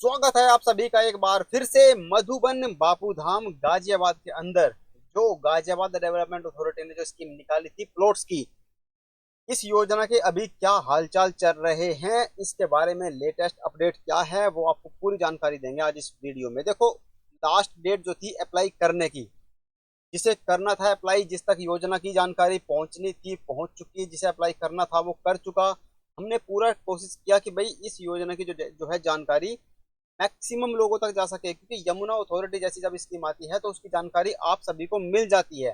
स्वागत है आप सभी का एक बार फिर से मधुबन बापूधाम गाजियाबाद के अंदर। जो गाजियाबाद डेवलपमेंट अथॉरिटी ने जो स्कीम निकाली थी प्लॉट्स की, इस योजना के अभी क्या हालचाल चल रहे हैं, इसके बारे में लेटेस्ट अपडेट क्या है वो आपको पूरी जानकारी देंगे आज इस वीडियो में। देखो, लास्ट डेट जो थी अप्लाई करने की, जिसे करना था अप्लाई, जिस तक योजना की जानकारी पहुंचनी थी पहुंच चुकी, जिसे अप्लाई करना था वो कर चुका। हमने पूरा कोशिश किया कि भाई इस योजना की जो है जानकारी मैक्सिमम लोगों तक जा सके, क्योंकि यमुना अथॉरिटी जैसी जब स्कीम आती है तो उसकी जानकारी आप सभी को मिल जाती है।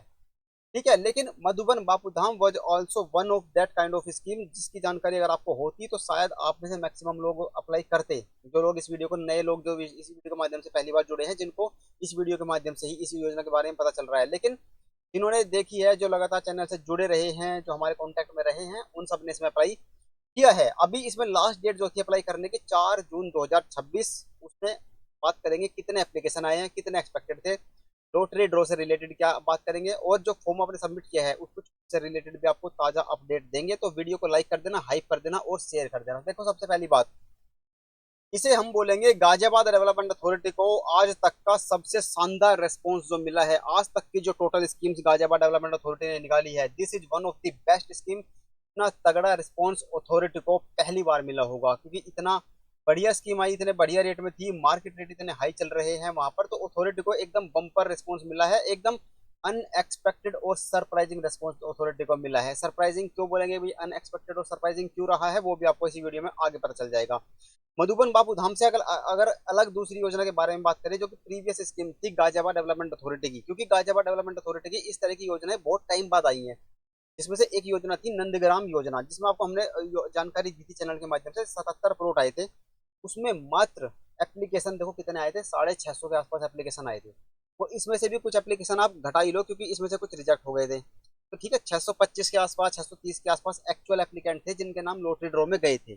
ठीक है, लेकिन Madhuban Bapudham was also one of that kind of scheme जिसकी जानकारी अगर आपको होती तो शायद आप में से मैक्सिमम लोग अप्लाई करते। जो लोग इस वीडियो को, नए लोग जो इस वीडियो के माध्यम से पहली बार जुड़े हैं, जिनको इस वीडियो के माध्यम से ही इस योजना के बारे में पता चल रहा है, लेकिन जिन्होंने देखी है, जो लगातार चैनल से जुड़े रहे हैं, जो हमारे कांटेक्ट में रहे हैं, उन सब ने इसमें अप्लाई किया है। अभी इसमें लास्ट डेट जो थी अप्लाई करने की 4 जून 2026। उसमें बात करेंगे कितने एप्लीकेशन आए हैं, कितने एक्सपेक्टेड थे, लॉटरी ड्रॉ से रिलेटेड क्या बात करेंगे, और जो फॉर्म आपने सबमिट किया है उसको से रिलेटेड भी आपको ताजा अपडेट देंगे। तो वीडियो को लाइक कर देना, हाइप कर देना और शेयर कर देना। देखो, सबसे पहली बात, इसे हम बोलेंगे गाजियाबाद डेवलपमेंट अथॉरिटी को आज तक का सबसे शानदार रेस्पॉन्स जो मिला है। आज तक की जो total schemes Ghaziabad development authority ने निकाली है, this is one of the best scheme. इतना तगड़ा रिस्पॉन्स अथॉरिटी को पहली बार मिला होगा, क्योंकि इतना बढ़िया स्कीम आई, इतने बढ़िया रेट में थी, मार्केट रेट इतने हाई चल रहे हैं वहां पर, तो अथॉरिटी को एकदम बम्पर रिस्पॉन्स मिला है। एकदम अनएक्सपेक्टेड और सरप्राइजिंग रिस्पॉन्स अथॉरिटी को मिला है। सरप्राइजिंग क्यों बोलेंगे भाई, अनएक्सपेक्टेड और सरप्राइजिंग क्यों रहा है, वो भी आपको इसी वीडियो में आगे पता चल जाएगा। मधुबन बापू धाम से अगर अगर अलग दूसरी योजना के बारे में बात करें, जो कि प्रीवियस स्कीम थी गाजियाबाद डेवलपमेंट अथॉरिटी की, क्योंकि गाजियाबाद डेवलपमेंट अथॉरिटी की इस तरह की योजनाएं बहुत टाइम बाद आई हैं। जिसमें से एक योजना थी नंदग्राम योजना, जिसमें आपको हमने जानकारी दी थी चैनल के माध्यम से। 77 प्लॉट आए थे उसमें, मात्र एप्लीकेशन देखो कितने आए थे, 650 के आसपास एप्लीकेशन आए थे। वो इसमें से भी कुछ एप्लीकेशन आप घटा ही लो, क्योंकि इसमें से कुछ रिजेक्ट हो गए थे। तो ठीक है, 625 के आसपास, 630 के आसपास एक्चुअल एप्लीकेंट थे जिनके नाम लॉटरी ड्रॉ में गए थे।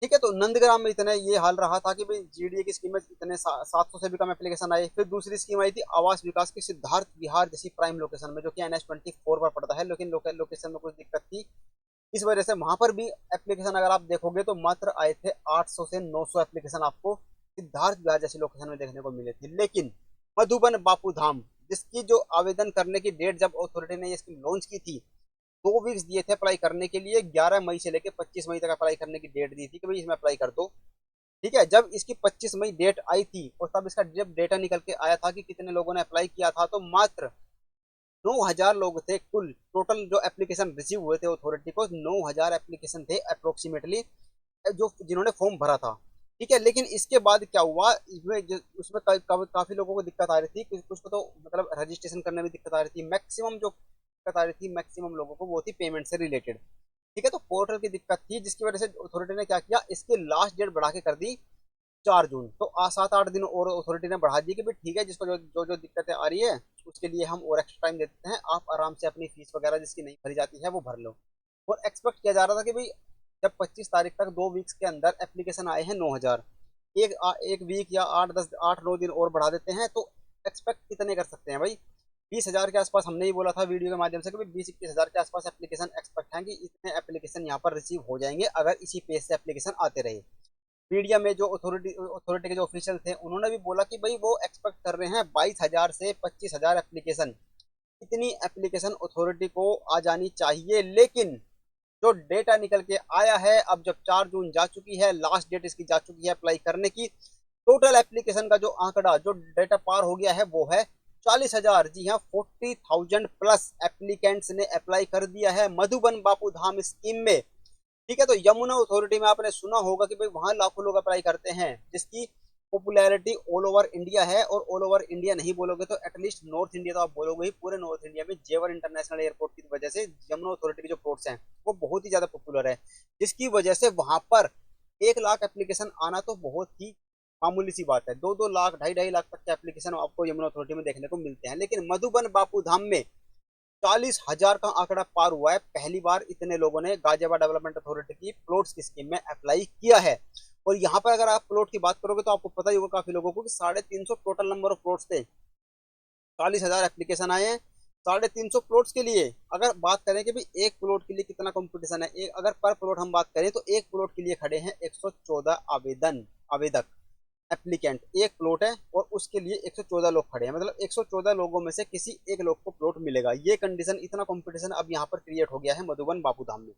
ठीक है, तो नंदग्राम में इतने ये हाल रहा था कि भाई जीडीए की स्कीम में इतने 700 से भी कम एप्लीकेशन आए। फिर दूसरी स्कीम आई थी आवास विकास की, सिद्धार्थ विहार जैसी प्राइम लोकेशन में, जो कि NH-24 पर पड़ता है, लेकिन लोकल लोकेशन में कुछ दिक्कत थी। इस वजह से वहां पर भी एप्लीकेशन अगर आप देखोगे तो मात्र आए थे 800 से 900 एप्लीकेशन आपको सिद्धार्थ विहार जैसी लोकेशन में देखने को मिले थे। लेकिन मधुबन बापू धाम, जिसकी जो आवेदन करने की डेट जब अथॉरिटी ने ये स्कीम लॉन्च की थी, 2 वीक्स दिए थे अप्लाई करने के लिए। 11 मई से लेकर 25 मई तक अप्लाई करने की डेट दी थी कि भाई इसमें अप्लाई कर दो। ठीक है, जब इसकी 25 मई डेट आई थी और तब इसका जब डेटा निकल के आया था कि कितने लोगों ने अप्लाई किया था, तो मात्र 9,000 लोग थे कुल। टोटल जो एप्लीकेशन रिसीव हुए थे अथॉरिटी को, 9,000 एप्लीकेशन थे अप्रोक्सीमेटली, जो जिन्होंने फॉर्म भरा था। ठीक है, लेकिन इसके बाद क्या हुआ, इसमें उसमें काफी लोगों को दिक्कत आ रही थी, कुछ कुछ को तो मतलब रजिस्ट्रेशन करने में दिक्कत आ रही थी। मैक्सिमम जो दिक्कत आ रही थी मैक्सिमम लोगों को, वो थी पेमेंट से रिलेटेड। ठीक है, तो पोर्टल की दिक्कत थी, जिसकी वजह से अथॉरिटी ने क्या किया, इसकी लास्ट डेट बढ़ा के कर दी 4 जून। तो 7-8 दिन और अथॉरिटी ने बढ़ा दी कि भाई ठीक है, जिसको जो जो जो दिक्कतें आ रही है उसके लिए हम और एक्स्ट्रा टाइम देते हैं, आप आराम से अपनी फीस वगैरह जिसकी नहीं भरी जाती है वो भर लो। और एक्सपेक्ट किया जा रहा था कि भाई जब 25 तारीख तक 2 वीक्स के अंदर एप्लीकेशन आए हैं 9,000, एक वीक या 8-9 दिन और बढ़ा देते हैं, तो एक्सपेक्ट कितने कर सकते हैं भाई, 20,000 के आसपास। हमने ही बोला था वीडियो के माध्यम से कि 20-21 हज़ार के आसपास एप्लीकेशन एक्सपेक्ट है कि इतने एप्लीकेशन यहाँ पर रिसीव हो जाएंगे अगर इसी पेज से एप्लीकेशन आते रहे। मीडिया में जो अथॉरिटी के जो ऑफिशियल थे उन्होंने भी बोला कि भाई वो एक्सपेक्ट कर रहे हैं 22,000 से 25,000 एप्लीकेशन। इतनी एप्लीकेशन अथॉरिटी को आ जानी चाहिए, लेकिन जो डेटा निकल के आया है, अब जब 4 जून जा चुकी है, लास्ट डेट इसकी जा चुकी है अप्लाई करने की, टोटल एप्लीकेशन का जो आंकड़ा, जो डेटा पार हो गया है वो है 40,000। जी हाँ, 40,000 प्लस एप्लीकेंट्स ने अप्लाई कर दिया है मधुबन बापू धाम स्कीम में। ठीक है, तो यमुना अथॉरिटी में आपने सुना होगा कि भाई वहां लाखों लोग अप्लाई करते हैं, जिसकी पॉपुलैरिटी ऑल ओवर इंडिया है। और ऑल ओवर इंडिया नहीं बोलोगे तो एटलीस्ट नॉर्थ इंडिया तो आप बोलोगे ही। पूरे नॉर्थ इंडिया में जेवर इंटरनेशनल एयरपोर्ट की वजह से यमुना अथॉरिटी के जो पोर्ट्स हैं वो बहुत ही ज्यादा पॉपुलर है, जिसकी वजह से वहां पर 1 लाख एप्लीकेशन आना तो बहुत ही मामूली सी बात है। 2-2 लाख, 2.5-2.5 लाख तक के एप्लीकेशन आपको यमुना अथॉरिटी में देखने को मिलते हैं, लेकिन मधुबन बापू धाम में 40,000 का आंकड़ा पार हुआ है। पहली बार इतने लोगों ने गाजियाबाद डेवलपमेंट अथॉरिटी की प्लॉट्स की स्कीम में अप्लाई किया है। और यहाँ पर अगर आप प्लॉट की बात करोगे तो आपको पता ही होगा काफी लोगों को कि 350 टोटल नंबर ऑफ प्लॉट्स थे, 40,000 एप्लीकेशन आए हैं 350 प्लॉट्स के लिए। अगर बात करें कि भाई एक प्लॉट के लिए कितना कंपटीशन है, एक अगर पर प्लॉट हम बात करें तो एक प्लॉट के लिए खड़े हैं 114 आवेदक। एप्लीकेंट, एक प्लॉट है और उसके लिए 114 लोग खड़े हैं, मतलब 114 लोगों में से किसी एक लोग को प्लॉट मिलेगा। ये कंडीशन, इतना कंपटीशन अब यहाँ पर क्रिएट हो गया है मधुबन बापूधाम में।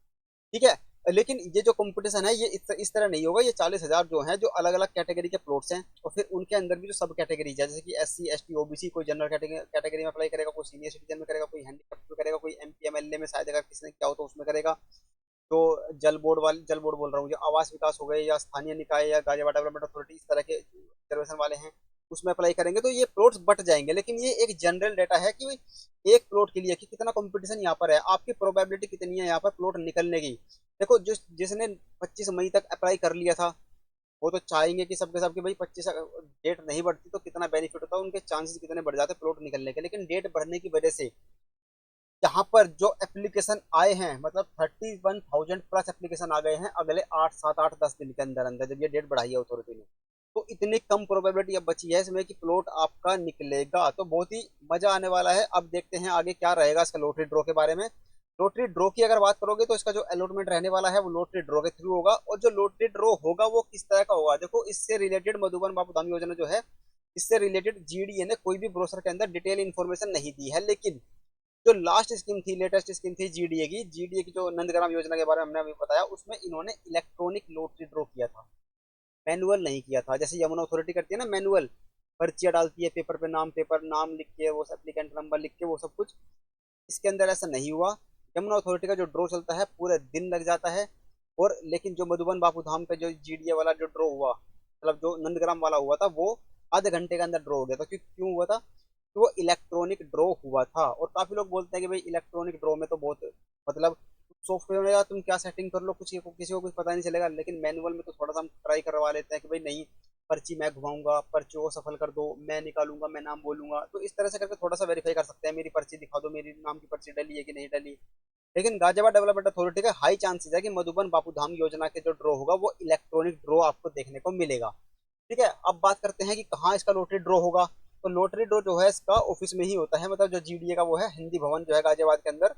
ठीक है। लेकिन ये जो कंपटीशन है ये इस तरह नहीं होगा। ये 40,000 जो है, जो अलग अलग कैटेगरी के प्लॉट्स हैं, और फिर उनके अंदर भी जो सब कैटेगरीज है, जैसे कि SC ST OBC, कोई जनरल कैटेगरी में अप्लाई करेगा, कोई सीनियर सिटीजन में करेगा, कोई हैंडीकैप में करेगा, कोई MP MLA में शायद अगर किसी ने क्या हो तो उसमें करेगा। तो जल बोर्ड बोल रहा हूँ, जो आवास विकास हो गए या स्थानीय निकाय या गाजियाबाद डेवलपमेंट अथॉरिटी, इस तरह के रिजर्वेशन वाले हैं, उसमें अप्लाई करेंगे तो ये प्लॉट्स बट जाएंगे। लेकिन ये एक जनरल डाटा है कि एक प्लॉट के लिए कि कितना कंपटीशन यहाँ पर है, आपकी प्रोबेबिलिटी कितनी है यहाँ पर प्लॉट निकलने की। देखो, जिसने 25 मई तक अप्लाई कर लिया था, वो तो चाहेंगे कि सबके सब कि भाई 25 डेट नहीं बढ़ती तो कितना बेनिफिट होता है, उनके चांसेस कितने बढ़ जाते प्लॉट निकलने के। लेकिन डेट बढ़ने की वजह से यहाँ पर जो एप्लीकेशन आए हैं, मतलब 31,000 प्लस एप्लीकेशन आ गए हैं अगले 8 7 8 10 दिन के अंदर अंदर, जब ये डेट बढ़ाई है अथॉरिटी ने। तो इतनी कम प्रोबेबिलिटी अब बची है इसमें कि प्लॉट आपका निकलेगा, तो बहुत ही मजा आने वाला है। अब देखते हैं आगे क्या रहेगा इसका लॉटरी ड्रॉ के बारे में। लॉटरी ड्रॉ की अगर बात करोगे तो इसका जो अलॉटमेंट रहने वाला है वो लॉटरी ड्रॉ के थ्रू होगा, और जो लॉटरी ड्रॉ होगा वो किस तरह का होगा, देखो इससे रिलेटेड मधुबन बापूधाम योजना जो है, इससे रिलेटेड GDA ने कोई भी ब्रोशर के अंदर डिटेल इन्फॉर्मेशन नहीं दी है। लेकिन जो लास्ट स्कीम थी, लेटेस्ट स्कीम थी GDA की जो नंदग्राम योजना के बारे में हमने अभी बताया, उसमें इन्होंने इलेक्ट्रॉनिक लॉटरी ड्रॉ किया था, मैनुअल नहीं किया था। जैसे यमुना अथॉरिटी करती है ना मैनुअल, पर्चियां डालती है पेपर पे, पेपर नाम लिख के, वो एप्लीकेंट नंबर लिख के, वो सब कुछ। इसके अंदर ऐसा नहीं हुआ। यमुना अथॉरिटी का जो ड्रॉ चलता है पूरे दिन लग जाता है। और लेकिन जो मधुबन बापू धाम का जो GDA वाला जो ड्रॉ हुआ, मतलब जो नंदग्राम वाला हुआ था, वो आधे घंटे के अंदर ड्रॉ हो गया था। क्यों हुआ था? कि वो इलेक्ट्रॉनिक ड्रॉ हुआ था। और काफी लोग बोलते हैं कि भाई इलेक्ट्रॉनिक ड्रॉ में तो बहुत, मतलब सॉफ्टवेयर में यार तुम क्या सेटिंग कर लो, कुछ किसी को कुछ पता नहीं चलेगा। लेकिन मैनुअल में तो थोड़ा सा हम ट्राई करवा लेते हैं कि भाई नहीं, पर्ची मैं घुमाऊंगा, पर्ची को सफल कर दो, मैं निकालूंगा, मैं नाम बोलूंगा, तो इस तरह से करके थोड़ा सा वेरीफाई कर सकते हैं, मेरी पर्ची दिखा दो, मेरी नाम की पर्ची डली है कि नहीं डली। लेकिन गाजियाबाद डेवलपमेंट अथॉरिटी का हाई चांसेस है कि मधुबन बापू धाम योजना के जो ड्रॉ होगा वो इलेक्ट्रॉनिक ड्रॉ आपको देखने को मिलेगा। ठीक है। अब बात करते हैं कि कहाँ इसका लॉटरी ड्रॉ होगा। तो लॉटरी ड्रॉ जो है इसका ऑफिस में ही होता है, मतलब जो GDA का वो है हिंदी भवन जो है गाजियाबाद के अंदर।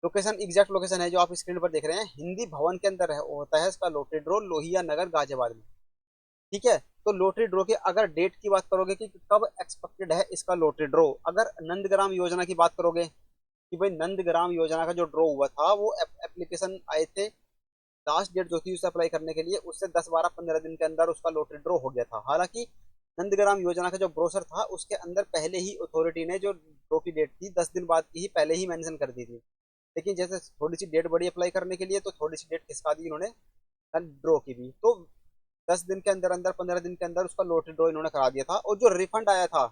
लोकेशन, एग्जैक्ट लोकेशन है जो आप स्क्रीन पर देख रहे हैं, हिंदी भवन के अंदर है, होता है इसका लॉटरी ड्रॉ, लोहिया नगर गाजियाबाद में। ठीक है। तो लॉटरी ड्रॉ की अगर डेट की बात करोगे कि कब एक्सपेक्टेड है इसका लॉटरी ड्रॉ, अगर नंदग्राम योजना की बात करोगे कि भाई नंदग्राम योजना का जो ड्रॉ हुआ था, वो एप्लीकेशन आए थे, लास्ट डेट जो थी उसे अप्लाई करने के लिए, उससे 10 12 15 दिन के अंदर उसका लॉटरी ड्रॉ हो गया था। हालांकि नंदग्राम योजना का जो ब्रोशर था उसके अंदर पहले ही अथॉरिटी ने जो ड्रॉ की डेट थी 10 दिन बाद की ही पहले ही मेंशन कर दी थी। लेकिन जैसे थोड़ी सी डेट बढ़ी अप्लाई करने के लिए, तो थोड़ी सी डेट खिसका दी इन्होंने ड्रॉ की भी। तो 10 दिन के अंदर अंदर, 15 दिन के अंदर उसका लॉटरी ड्रॉ इन्होंने करा दिया था। और जो रिफंड आया था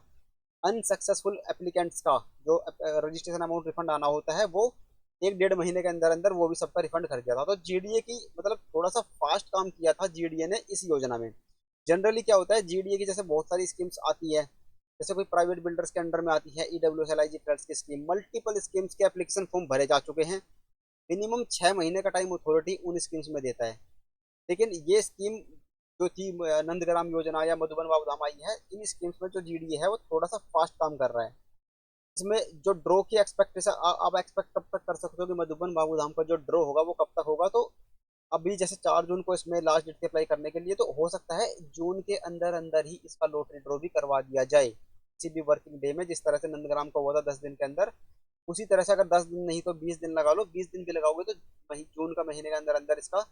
अनसक्सेसफुल एप्लीकेंट्स का, जो रजिस्ट्रेशन अमाउंट रिफंड आना होता है, वो 1 1.5 महीने के अंदर अंदर वो भी सबका रिफंड कर दिया था। तो GDA की, मतलब थोड़ा सा फास्ट काम किया था GDA ने इस योजना में। जनरली क्या होता है, GDA की जैसे बहुत सारी स्कीम्स आती है, जैसे कोई प्राइवेट बिल्डर्स के अंडर में आती है, EWSLIG फ्लैट्स की स्कीम, मल्टीपल स्कीम्स के एप्लीकेशन फॉर्म भरे जा चुके हैं। मिनिमम 6 महीने का टाइम अथॉरिटी उन स्कीम्स में देता है। लेकिन ये स्कीम जो थी नंदग्राम योजना या मधुबन बाबूधाम आई है, इन स्कीम्स में जो GDA है वो थोड़ा सा फास्ट काम कर रहा है। इसमें जो ड्रॉ की एक्सपेक्टेशन आप एक्सपेक्ट कब तक कर सकते हो कि मधुबन बाबूधाम का जो ड्रॉ होगा वो कब तक होगा, तो अभी जैसे 4 जून को इसमें लास्ट डेट अप्लाई करने के लिए, तो हो सकता है जून के अंदर अंदर ही इसका लॉटरी ड्रॉ भी करवा दिया जाए, किसी भी वर्किंग डे में, जिस तरह से नंदग्राम का हुआ था 10 दिन के अंदर। उसी तरह से अगर 10 दिन नहीं तो 20 दिन लगा लो, 20 दिन भी लगाओगे तो जून का महीने के अंदर अंदर इसका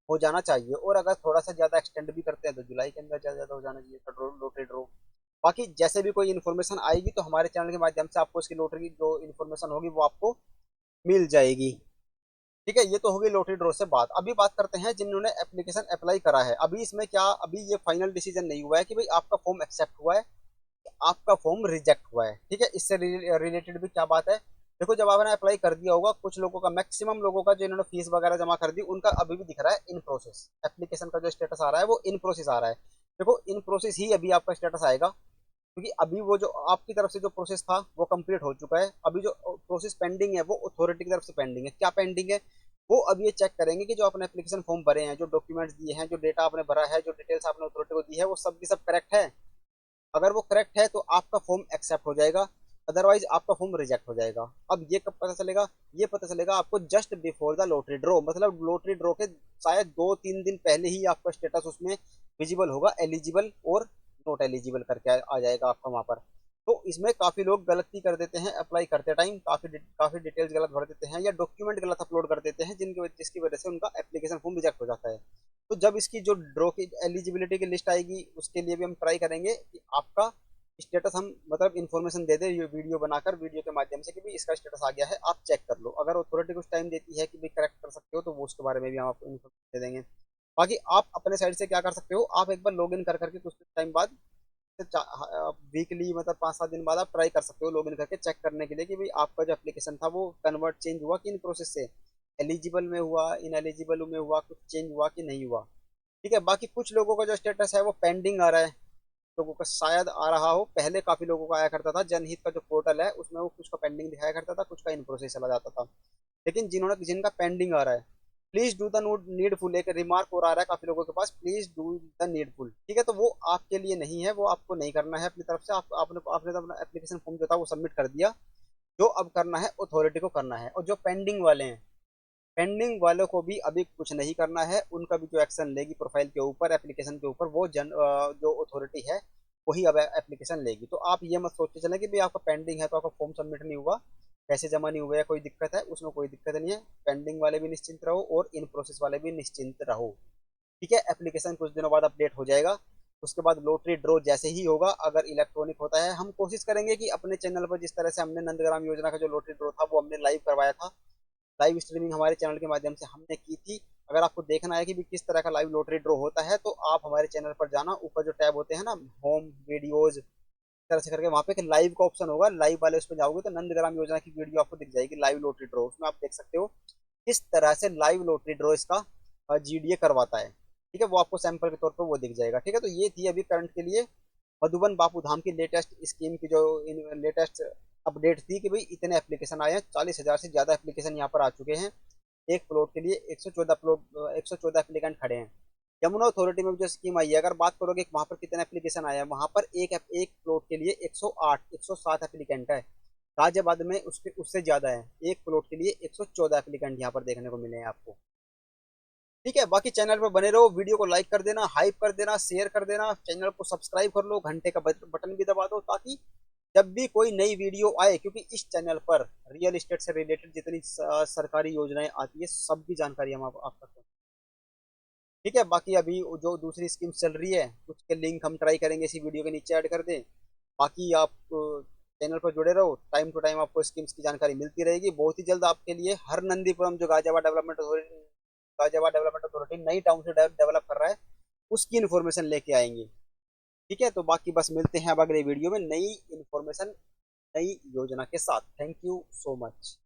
हो जाना चाहिए। और अगर थोड़ा सा ज्यादा एक्सटेंड भी करते हैं तो जुलाई के अंदर ज्यादा ज्यादा हो जाना चाहिए लॉटरी ड्रॉ। बाकी जैसे भी कोई इन्फॉर्मेशन आएगी तो हमारे चैनल के माध्यम से आपको इसकी लॉटरी की जो इन्फॉर्मेशन होगी वो आपको मिल जाएगी। ठीक है। ये तो होगी लॉटरी ड्रॉ से बात। अभी बात करते हैं जिन्होंने एप्लीकेशन अप्लाई करा है। अभी इसमें क्या, अभी ये फाइनल डिसीजन नहीं हुआ है कि भाई आपका फॉर्म एक्सेप्ट हुआ है, आपका फॉर्म रिजेक्ट हुआ है। ठीक है। इससे रिलेटेड भी क्या बात है, देखो जब आपने अप्लाई कर दिया होगा, कुछ लोगों का, मैक्सिमम लोगों का जो इन्होंने फीस वगैरह जमा कर दी, उनका अभी भी दिख रहा है इन प्रोसेस, एप्लीकेशन का जो स्टेटस आ रहा है वो इन प्रोसेस आ रहा है। देखो इन प्रोसेस ही अभी आपका स्टेटस आएगा, क्योंकि अभी वो जो आपकी तरफ से जो प्रोसेस था वो कंप्लीट हो चुका है। अभी जो प्रोसेस पेंडिंग है वो अथॉरिटी की तरफ से पेंडिंग है। क्या पेंडिंग है, वो अब ये चेक करेंगे कि जो आपने एप्लीकेशन फॉर्म भरे हैं, जो डॉक्यूमेंट्स दिए हैं, जो डेटा आपने भरा है, जो डिटेल्स आपने अथॉरिटी को दी है, वो सब की सब करेक्ट है। अगर वो करेक्ट है तो आपका फॉर्म एक्सेप्ट हो जाएगा, अदरवाइज आपका फॉर्म रिजेक्ट हो जाएगा। अब ये कब पता चलेगा, ये पता चलेगा आपको just before the lottery draw, मतलब लॉटरी ड्रॉ के शायद 2 3 दिन पहले ही आपका स्टेटस उसमें विजिबल होगा, एलिजिबल और नॉट एलिजिबल करके आ जाएगा आपका वहां पर। तो इसमें काफी लोग गलती कर देते हैं, अप्लाई करते टाइम काफी डिटेल्स गलत भर देते हैं या डॉक्यूमेंट गलत अपलोड कर देते हैं, जिसकी वजह से उनका एप्लीकेशन फॉर्म रिजेक्ट हो जाता है। तो जब इसकी जो ड्रॉ की एलिजिबिलिटी की लिस्ट आएगी उसके लिए भी हम ट्राई करेंगे कि आपका स्टेटस हम मतलब इन्फॉर्मेशन दे दे, ये वीडियो बनाकर वीडियो के माध्यम से कि भाई इसका स्टेटस आ गया है, आप चेक कर लो। अगर अथॉरिटी कुछ टाइम देती है कि भाई करेक्ट कर सकते हो तो वो उसके बारे में भी हम आपको इन्फॉर्मेशन दे देंगे। बाकी आप अपने साइड से क्या कर सकते हो, आप एक बार लॉग इन कर करके कुछ टाइम बाद वीकली मतलब 5-7 दिन बाद आप ट्राई कर सकते हो लॉग इन करके चेक करने के लिए कि भाई आपका जो एप्लीकेशन था वो कन्वर्ट चेंज हुआ कि इन प्रोसेस से एलिजिबल में हुआ, इन एलिजिबल में हुआ, कुछ चेंज हुआ कि नहीं हुआ। ठीक है, बाकी कुछ लोगों का जो स्टेटस है वो पेंडिंग आ रहा है, लोगों का शायद आ रहा हो, पहले काफी लोगों का आया करता था, जनहित का जो पोर्टल है उसमें वो कुछ का पेंडिंग दिखाया करता था, कुछ का इन प्रोसेस चला जाता था। लेकिन जिनका पेंडिंग आ रहा है, प्लीज डू द नीडफुल, एक रिमार्क और आ रहा है काफी लोगों के पास, प्लीज डू द नीडफुल। ठीक है, तो वो आपके लिए नहीं है, वो आपको नहीं करना है अपनी तरफ से। आपने तो अपना एप्लीकेशन फॉर्म जो था वो सबमिट कर दिया। जो अब करना है अथॉरिटी को करना है, और जो पेंडिंग वाले हैं, पेंडिंग वालों को भी अभी कुछ नहीं करना है, उनका भी जो एक्शन लेगी प्रोफाइल के ऊपर, एप्लीकेशन के ऊपर, वो जो अथॉरिटी है वही अब एप्लीकेशन लेगी। तो आप ये मत सोचते चले कि भाई आपका पेंडिंग है तो आपका फॉर्म सबमिट नहीं हुआ, पैसे जमा नहीं हुए या कोई दिक्कत है, उसमें कोई दिक्कत नहीं है। पेंडिंग वाले भी निश्चिंत रहो और इन प्रोसेस वाले भी निश्चिंत रहो। ठीक है, एप्लीकेशन कुछ दिनों बाद अपडेट हो जाएगा। उसके बाद लॉटरी ड्रॉ जैसे ही होगा, अगर इलेक्ट्रॉनिक होता है, हम कोशिश करेंगे कि अपने चैनल पर जिस तरह से हमने नंदग्राम योजना का जो लॉटरी ड्रॉ था वो हमने लाइव करवाया था, लाइव स्ट्रीमिंग हमारे चैनल के माध्यम से हमने की थी। अगर आपको देखना है कि भी किस तरह का लाइव लॉटरी ड्रॉ होता है तो आप हमारे चैनल पर जाना, ऊपर जो टैब होते हैं ना, होम वीडियोज, इस तरह से करके वहां पे एक लाइव का ऑप्शन होगा, लाइव वाले उस पर जाओगे तो नंदग्राम योजना की वीडियो आपको दिख जाएगी, लाइव लॉटरी ड्रॉ, उसमें आप देख सकते हो किस तरह से लाइव लॉटरी ड्रॉ इसका जीडीए करवाता है। ठीक है, वो आपको सैंपल के तौर पर वो दिख जाएगा। ठीक है, तो ये थी अभी करंट के लिए मधुबन बापू धाम की लेटेस्ट स्कीम की जो लेटेस्ट अपडेट थी कि भाई इतने एप्लीकेशन आए हैं, 40,000 से ज्यादा एप्लीकेशन यहाँ पर आ चुके हैं। एक प्लॉट के लिए 114 एप्लीकेंट खड़े हैं। यमुना अथॉरिटी में भी जो स्कीम आई है, अगर बात करोगे वहां पर कितने एप्लीकेशन आए हैं, वहां पर एक प्लॉट के लिए 108 107 एप्लीकेंट है। गाजियाबाद में उसके उससे ज्यादा है, एक प्लॉट के लिए 114 एप्लीकेंट यहाँ पर देखने को मिले हैं आपको। ठीक है, बाकी चैनल पर बने रहो, वीडियो को लाइक कर देना, हाइप कर देना, शेयर कर देना, चैनल को सब्सक्राइब कर लो, घंटे का बटन भी दबा दो, ताकि जब भी कोई नई वीडियो आए, क्योंकि इस चैनल पर रियल एस्टेट से रिलेटेड जितनी सरकारी योजनाएं आती है सब की जानकारी हम आप तक पहुंचाएंगे। ठीक है, बाकी अभी जो दूसरी स्कीम चल रही है उसके लिंक हम ट्राई करेंगे इसी वीडियो के नीचे ऐड कर दें। बाकी आप चैनल पर जुड़े रहो, टाइम टू टाइम आपको स्कीम्स की जानकारी मिलती रहेगी। बहुत ही जल्द आपके लिए हर नंदीपुरम जो गाजियाबाद डेवलपमेंट अथॉरिटी नई टाउनशिप डेवलप कर रहा है उसकी इन्फॉर्मेशन लेके आएंगे। ठीक है, तो बाकी बस मिलते हैं अब अगले वीडियो में नई इन्फॉर्मेशन, नई योजना के साथ। Thank you so much.